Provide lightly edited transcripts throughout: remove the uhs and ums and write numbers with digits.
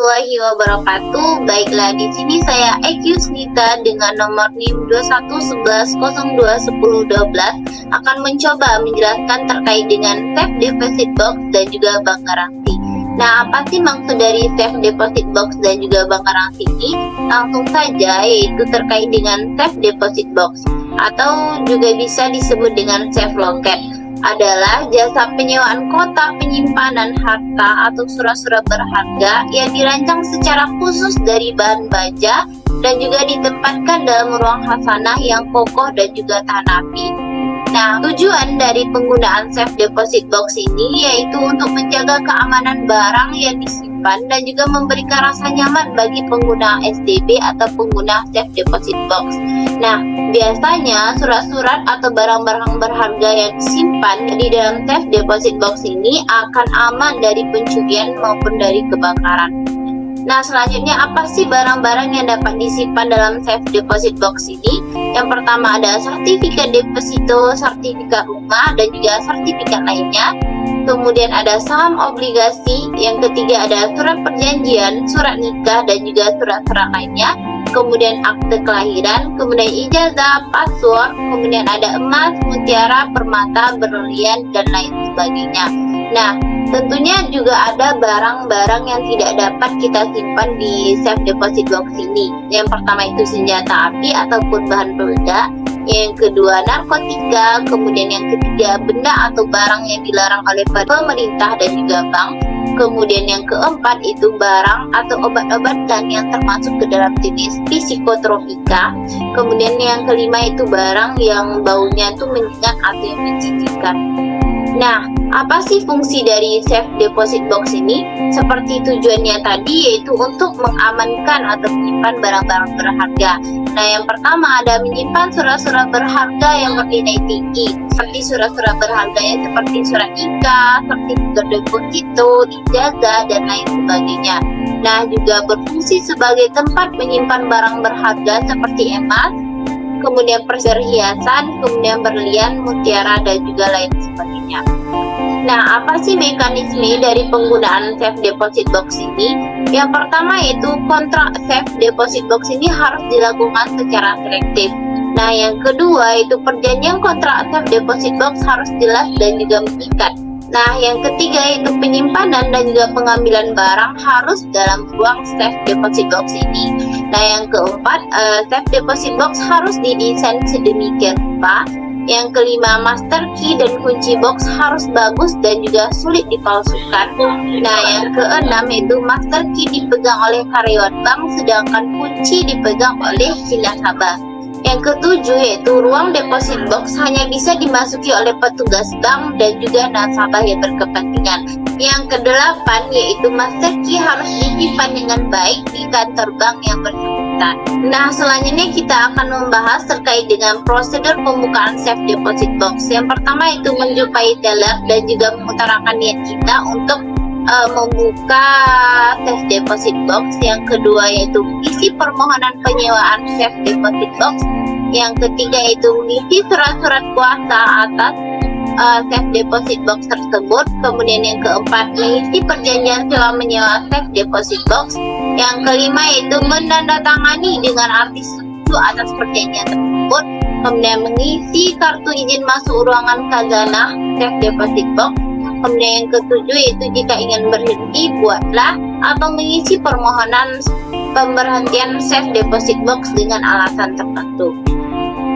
warahmatullahi wabarakatuh. Baiklah, di sini saya Ekyusnita dengan nomor NIM 2111021012 akan mencoba menjelaskan terkait dengan safe deposit box dan juga bank garansi. Nah, apa sih maksud dari safe deposit box dan juga bank garansi ini? Langsung saja, yaitu terkait dengan safe deposit box atau juga bisa disebut dengan safe locket, adalah jasa penyewaan kotak penyimpanan harta atau surat-surat berharga yang dirancang secara khusus dari bahan baja dan juga ditempatkan dalam ruang khasanah yang kokoh dan juga tahan api. Nah, tujuan dari penggunaan safe deposit box ini yaitu untuk menjaga keamanan barang yang disimpan dan juga memberikan rasa nyaman bagi pengguna SDB atau pengguna safe deposit box. Nah, biasanya surat-surat atau barang-barang berharga yang disimpan di dalam safe deposit box ini akan aman dari pencurian maupun dari kebakaran. Nah, selanjutnya apa sih barang-barang yang dapat disimpan dalam safe deposit box ini? Yang pertama ada sertifikat deposito, sertifikat rumah, dan juga sertifikat lainnya. Kemudian ada saham obligasi. Yang ketiga ada surat perjanjian, surat nikah, dan juga surat-surat lainnya. Kemudian akte kelahiran, kemudian ijazah, password, kemudian ada emas, mutiara, permata, berlian, dan lain sebagainya. Nah, tentunya juga ada barang-barang yang tidak dapat kita simpan di safe deposit box ini. Yang pertama itu senjata api ataupun bahan peledak. Yang kedua narkotika. Kemudian yang ketiga benda atau barang yang dilarang oleh pemerintah dan juga bank. Kemudian yang keempat itu barang atau obat-obatan yang termasuk ke dalam jenis psikotropika. Kemudian yang kelima itu barang yang baunya itu menyengat atau yang menjijikkan. Nah, apa sih fungsi dari safe deposit box ini? Seperti tujuannya tadi, yaitu untuk mengamankan atau menyimpan barang-barang berharga. Nah, yang pertama ada menyimpan surat-surat berharga yang bernilai tinggi, seperti surat-surat berharganya seperti surat nikah, sertifikat deposito, ijazah, dan lain sebagainya. Nah, juga berfungsi sebagai tempat menyimpan barang berharga seperti emas, kemudian perhiasan, kemudian berlian, mutiara, dan juga lain sebagainya. Nah, apa sih mekanisme dari penggunaan safe deposit box ini? Yang pertama yaitu kontrak safe deposit box ini harus dilakukan secara selektif. Nah, yang kedua itu perjanjian kontrak safe deposit box harus jelas dan juga mengikat. Nah, yang ketiga itu penyimpanan dan juga pengambilan barang harus dalam ruang safe deposit box ini. Nah, yang keempat, safe deposit box harus didesain sedemikian rupa. Yang kelima, master key dan kunci box harus bagus dan juga sulit dipalsukan. Nah, yang keenam itu master key dipegang oleh karyawan bank sedangkan kunci dipegang oleh si nasabah. Yang ketujuh yaitu ruang deposit box hanya bisa dimasuki oleh petugas bank dan juga nasabah yang berkepentingan. Yang kedelapan yaitu master key harus disimpan dengan baik di kantor bank yang bersangkutan. Nah, selanjutnya kita akan membahas terkait dengan prosedur pembukaan safe deposit box. Yang pertama itu menjumpai teller dan juga mengutarakan niat kita untuk membuka safe deposit box. Yang kedua yaitu mengisi permohonan penyewaan safe deposit box. Yang ketiga yaitu mengisi surat-surat kuasa atas safe deposit box tersebut. Kemudian yang keempat mengisi perjanjian sewa menyewa safe deposit box. Yang kelima yaitu menandatangani dengan arti setuju atas perjanjian tersebut. Kemudian mengisi kartu izin masuk ruangan khazanah safe deposit box. Kemudian yang ketujuh yaitu jika ingin berhenti, buatlah atau mengisi permohonan pemberhentian safe deposit box dengan alasan tertentu.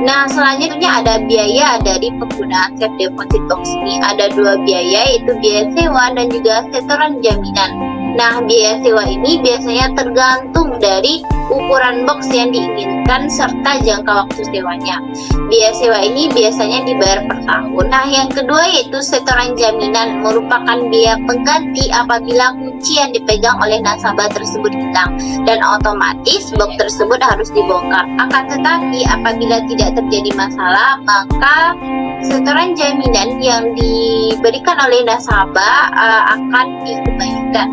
Nah, selanjutnya ada biaya dari penggunaan safe deposit box ini. Ada dua biaya, yaitu biaya sewa dan juga setoran jaminan. Nah, biaya sewa ini biasanya tergantung dari ukuran box yang diinginkan serta jangka waktu sewanya. Biaya sewa ini biasanya dibayar per tahun. Nah, yang kedua yaitu setoran jaminan, merupakan biaya pengganti apabila kunci yang dipegang oleh nasabah tersebut hilang dan otomatis box tersebut harus dibongkar. Akan tetapi apabila tidak terjadi masalah, maka setoran jaminan yang diberikan oleh nasabah akan dikembalikan.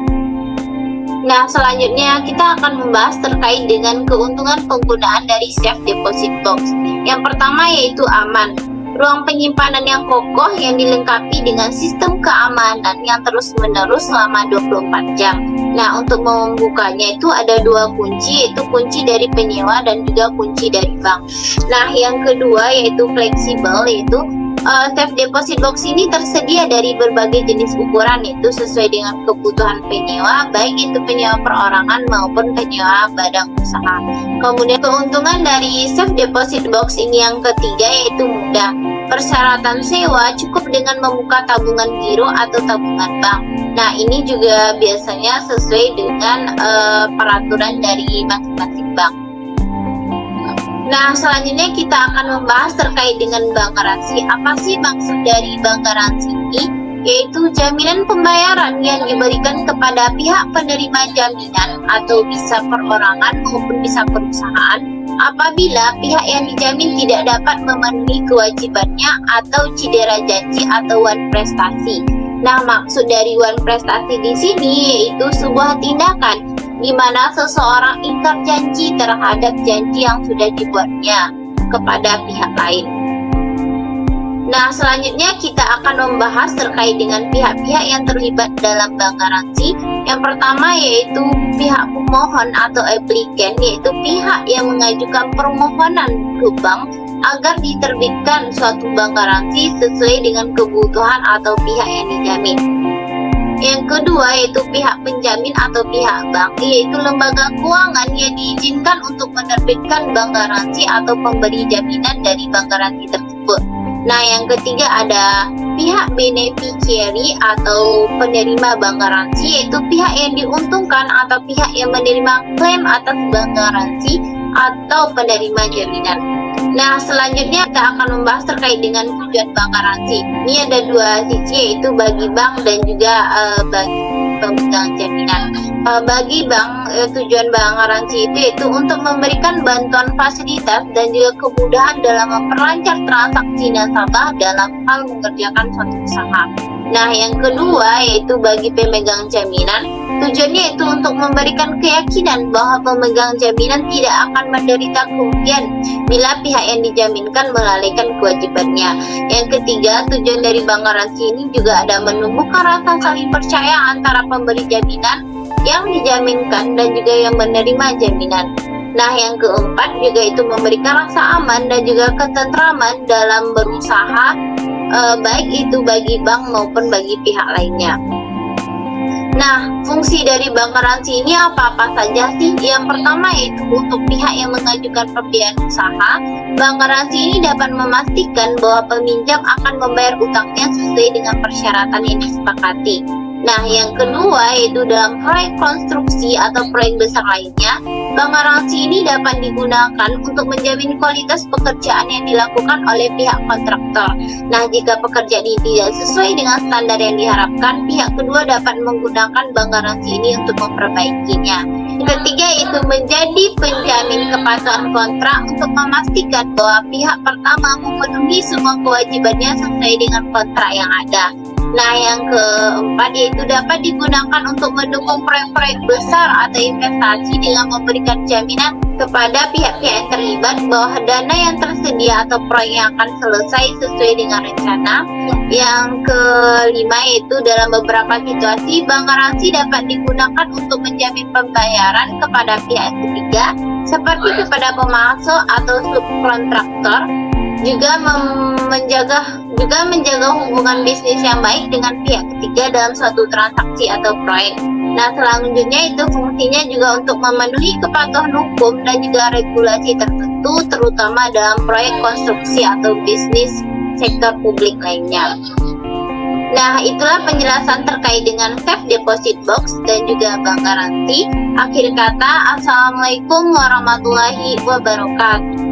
Nah, selanjutnya kita akan membahas terkait dengan keuntungan penggunaan dari safe deposit box. Yang pertama yaitu aman. ruang penyimpanan yang kokoh yang dilengkapi dengan sistem keamanan yang terus-menerus selama 24 jam. Nah, untuk membukanya itu ada dua kunci, yaitu kunci dari penyewa dan juga kunci dari bank. Nah, yang kedua yaitu fleksibel, yaitu safe deposit box ini tersedia dari berbagai jenis ukuran, yaitu sesuai dengan kebutuhan penyewa, baik itu penyewa perorangan maupun penyewa badan usaha. Kemudian keuntungan dari safe deposit box ini yang ketiga yaitu mudah. Persyaratan sewa cukup dengan membuka tabungan giro atau tabungan bank. Nah, ini juga biasanya sesuai dengan peraturan dari masing-masing bank. Nah, selanjutnya kita akan membahas terkait dengan bank garansi. Apa sih maksud dari bank garansi ini? Yaitu jaminan pembayaran yang diberikan kepada pihak penerima jaminan atau bisa perorangan maupun bisa perusahaan apabila pihak yang dijamin tidak dapat memenuhi kewajibannya atau cedera janji atau wan prestasi. Nah, maksud dari wan prestasi di sini yaitu sebuah tindakan di mana seseorang ingkar janji terhadap janji yang sudah dibuatnya kepada pihak lain. Nah, selanjutnya kita akan membahas terkait dengan pihak-pihak yang terlibat dalam bank garansi. Yang pertama yaitu pihak pemohon atau applicant, yaitu pihak yang mengajukan permohonan ke bank agar diterbitkan suatu bank garansi sesuai dengan kebutuhan atau pihak yang dijamin. Yang kedua yaitu pihak penjamin atau pihak bank, yaitu lembaga keuangan yang diizinkan untuk menerbitkan bank garansi atau pemberi jaminan dari bank garansi tersebut. Nah, yang ketiga ada pihak beneficiary atau penerima bank garansi, yaitu pihak yang diuntungkan atau pihak yang menerima klaim atas bank garansi atau penerima jaminan. Nah, selanjutnya kita akan membahas terkait dengan tujuan bank garansi. Ini ada dua sisi, yaitu bagi bank dan juga bagi pemegang jaminan. Bagi bank, tujuan bank garansi itu yaitu untuk memberikan bantuan fasilitas dan juga kemudahan dalam memperlancar transaksi nasabah dalam hal mengerjakan suatu usaha. Nah, yang kedua yaitu bagi pemegang jaminan, tujuannya itu untuk memberikan keyakinan bahwa pemegang jaminan tidak akan menderita kerugian bila pihak yang dijaminkan melalaikan kewajibannya. Yang ketiga, tujuan dari bank garansi ini juga ada menumbuhkan rasa saling percaya antara pemberi jaminan yang dijaminkan dan juga yang menerima jaminan. Nah, yang keempat juga itu memberikan rasa aman dan juga ketentraman dalam berusaha, baik itu bagi bank maupun bagi pihak lainnya. Nah, fungsi dari bank garansi ini apa-apa saja sih? Yang pertama yaitu untuk pihak yang mengajukan pembiayaan usaha, bank garansi ini dapat memastikan bahwa peminjam akan membayar utangnya sesuai dengan persyaratan yang disepakati. Nah, yang kedua yaitu dalam proyek konstruksi atau proyek besar lainnya, bank garansi ini dapat digunakan untuk menjamin kualitas pekerjaan yang dilakukan oleh pihak kontraktor. Nah, jika pekerjaan ini tidak sesuai dengan standar yang diharapkan, pihak kedua dapat menggunakan bank garansi ini untuk memperbaikinya. Ketiga itu menjadi penjamin kepatuhan kontrak untuk memastikan bahwa pihak pertama memenuhi semua kewajibannya sesuai dengan kontrak yang ada. Nah, yang keempat yaitu dapat digunakan untuk mendukung proyek-proyek besar atau investasi dengan memberikan jaminan kepada pihak-pihak yang terlibat bahwa dana yang tersedia atau proyek yang akan selesai sesuai dengan rencana. Yang kelima yaitu dalam beberapa situasi bank garansi dapat digunakan untuk menjamin pembayaran kepada pihak ketiga seperti kepada pemasok atau subkontraktor, juga menjaga hubungan bisnis yang baik dengan pihak ketiga dalam suatu transaksi atau proyek. Nah, selanjutnya itu fungsinya juga untuk memenuhi kepatuhan hukum dan juga regulasi tertentu, terutama dalam proyek konstruksi atau bisnis sektor publik lainnya. Nah, itulah penjelasan terkait dengan safe deposit box dan juga bank garansi. Akhir kata, Assalamualaikum warahmatullahi wabarakatuh.